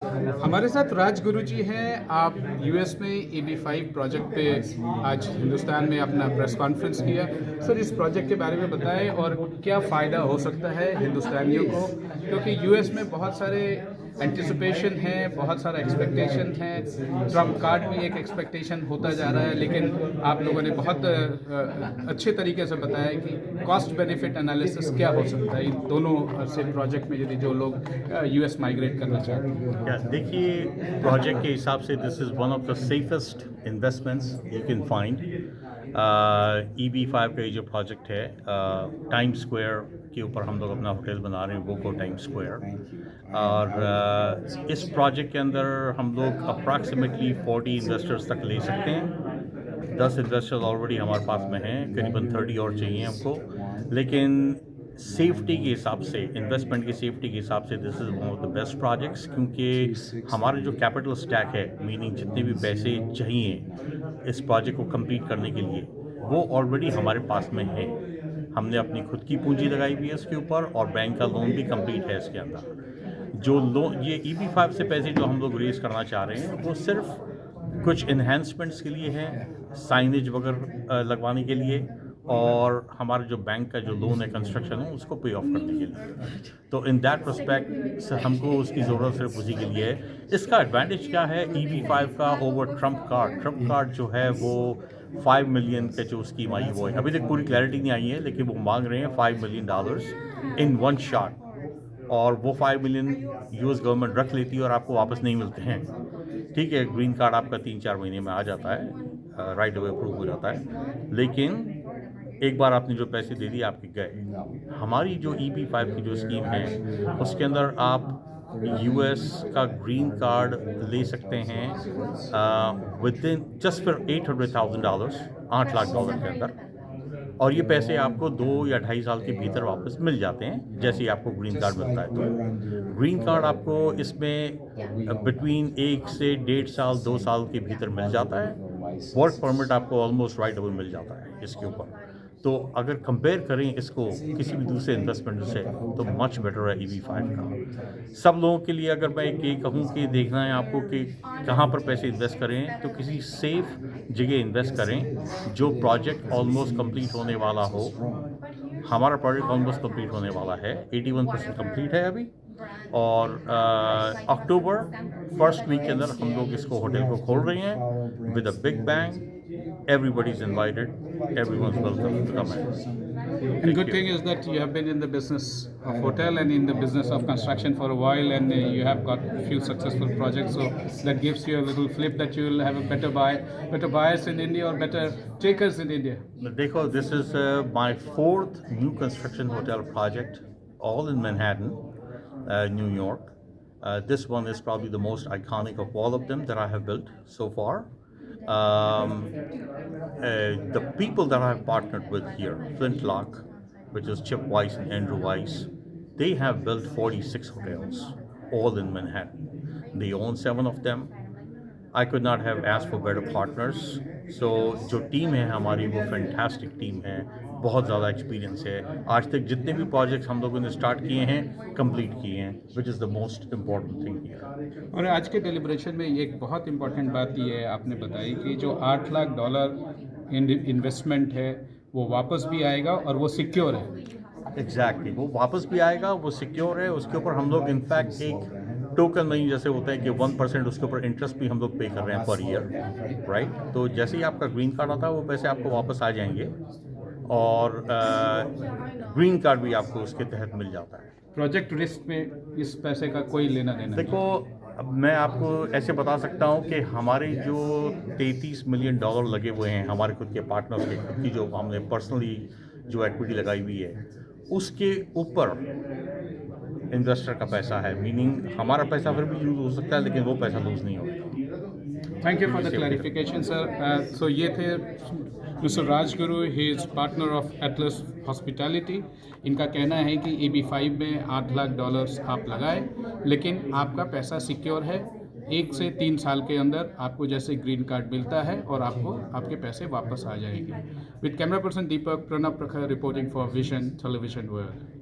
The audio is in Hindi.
हमारे साथ राजगुरु जी हैं। आप यूएस में EB5 प्रोजेक्ट पे आज हिंदुस्तान में अपना प्रेस कॉन्फ्रेंस किया। सर, इस प्रोजेक्ट के बारे में बताएं और क्या फ़ायदा हो सकता है हिंदुस्तानियों को, क्योंकि यूएस में बहुत सारे एंटिसिपेशन है, बहुत सारा एक्सपेक्टेशन है। ट्रम्प कार्ड भी एक एक्सपेक्टेशन होता जा रहा है, लेकिन आप लोगों ने बहुत अच्छे तरीके से बताया कि कॉस्ट बेनिफिट एनालिसिस क्या हो सकता है इन दोनों से प्रोजेक्ट में, यदि जो लोग यूएस माइग्रेट करना चाहते हैं। क्या देखिए, प्रोजेक्ट के हिसाब से this is one of the safest investments you can find. EB5 का ये जो प्रोजेक्ट है, टाइम स्क्वायर के ऊपर हम लोग अपना होटल बना रहे हैं, वोको टाइम स्क्वायर। और इस प्रोजेक्ट के अंदर हम लोग अप्रॉक्सीमेटली 40 इन्वेस्टर्स तक ले सकते हैं। 10 इन्वेस्टर्स ऑलरेडी हमारे पास में हैं, करीबन 30 और चाहिए हमको। लेकिन सेफ्टी के हिसाब से, इन्वेस्टमेंट की सेफ्टी के हिसाब से this is one of the best projects, क्योंकि हमारा जो कैपिटल स्टैक है, मीनिंग जितने भी पैसे चाहिए इस प्रोजेक्ट को कंप्लीट करने के लिए, वो ऑलरेडी हमारे पास में है। हमने अपनी खुद की पूंजी लगाई हुई है इसके ऊपर, और बैंक का लोन भी कंप्लीट है इसके अंदर। जो लोन ये EB5 से पैसे जो हम लोग रेज करना चाह रहे हैं, वो सिर्फ कुछ इन्हेंसमेंट्स के लिए है, साइनेज वगैरह लगवाने के लिए, और हमारा जो बैंक का जो लोन है कंस्ट्रक्शन है उसको पे ऑफ करने के लिए। तो इन दैट रिस्पेक्ट हमको उसकी ज़रूरत सिर्फ उसी के लिए है। इसका एडवांटेज क्या है EB5 का ओवर ट्रम्प कार्ड जो है वो 5 मिलियन का जो स्कीम आई वो है, अभी तक पूरी क्लैरिटी नहीं आई है, लेकिन वो मांग रहे हैं $5 मिलियन इन वन शॉट। और वो 5 मिलियन यूएस गवर्नमेंट रख लेती है और आपको वापस नहीं मिलते हैं। ठीक है, ग्रीन कार्ड आपका 3-4 महीने में आ जाता है, राइट अवे अप्रूव हो जाता है, लेकिन एक बार आपने जो पैसे दे दिए आपके गए। हमारी जो EB5 की जो स्कीम है उसके अंदर आप यूएस का ग्रीन कार्ड ले सकते हैं with in just for $800,000, $8 lakh के अंदर। और ये पैसे आपको 2 या 2.5 साल के भीतर वापस मिल जाते हैं, जैसे ही आपको ग्रीन कार्ड मिलता है। तो ग्रीन कार्ड आपको इसमें बिटवीन 1 से 1.5 साल 2 साल के भीतर मिल जाता है। वर्क परमिट आपको ऑलमोस्ट राइट अवे मिल जाता है इसके ऊपर। तो अगर कंपेयर करें इसको किसी भी दूसरे इन्वेस्टमेंट से, तो मच बेटर है EB5 का। सब लोगों के लिए अगर मैं ये कहूँ कि देखना है आपको कि कहाँ पर पैसे इन्वेस्ट करें, तो किसी सेफ जगह इन्वेस्ट करें जो प्रोजेक्ट ऑलमोस्ट कंप्लीट होने वाला हो। हमारा प्रोजेक्ट ऑलमोस्ट कंप्लीट होने वाला है, 81% कंप्लीट है अभी। और अक्टूबर फर्स्ट वीक के अंदर हम लोग इसको होटल को खोल रहे हैं with a big bang. Everybody is invited. Everyone's welcome to come in. And Thank good you. thing is that you have been in the business of hotel and in the business of construction for a while, and you have got a few successful projects. So that gives you a little flip that you will have a better buyers in India or better takers in India. Dekho, this is my 4th new construction hotel project, all in Manhattan, New York. This one is probably the most iconic of all of them that I have built so far. The people that I've partnered with here, Flintlock, which is Chip Weiss and Andrew Weiss, they have built 46 hotels, all in Manhattan. They own 7 of them. I could not have asked for better partners. So जो टीम है हमारी वो फैंटास्टिक टीम है, बहुत ज़्यादा एक्सपीरियंस है। आज तक जितने भी प्रोजेक्ट्स हम लोगों ने स्टार्ट किए हैं कंप्लीट किए हैं, which is the most important thing here. और आज के डेलिब्रेशन में एक बहुत इंपॉर्टेंट बात ये है, आपने बताई कि जो $8 लाख इन्वेस्टमेंट है वो वापस भी आएगा और वो सिक्योर है। एग्जैक्टली, वो वापस भी आएगा, वो सिक्योर है। उसके ऊपर हम लोग इनफैक्ट एक टोकन मनी जैसे होता है कि 1% उसके ऊपर इंटरेस्ट भी हम लोग पे कर रहे हैं पर ईयर, राइट। तो जैसे ही आपका ग्रीन कार्ड आता है वो पैसे आपको वापस आ जाएंगे, और ग्रीन कार्ड भी आपको उसके तहत मिल जाता है। प्रोजेक्ट रिस्क में इस पैसे का कोई लेना देना नहीं। देखो, अब मैं आपको ऐसे बता सकता हूँ कि हमारे जो $33 मिलियन लगे हुए हैं हमारे खुद के पार्टनर्स के, खुद की जो हमने पर्सनली जो एक्विटी लगाई हुई है, उसके ऊपर इन्वेस्टर का पैसा है। मीनिंग हमारा पैसा फिर भी यूज़ हो सकता है, लेकिन वो पैसा लूज़ नहीं होगा। Thank you for the clarification sir. So ये थे mister Rajguru, he is partner of Atlas hospitality. इनका कहना है कि EB5 में $8 लाख आप लगाएं, लेकिन आपका पैसा सिक्योर है। 1 से 3 साल के अंदर आपको जैसे ग्रीन कार्ड मिलता है और आपको आपके पैसे वापस आ जाएंगे। विद कैमरा पर्सन दीपक, प्रणब प्रखर reporting for vision television world.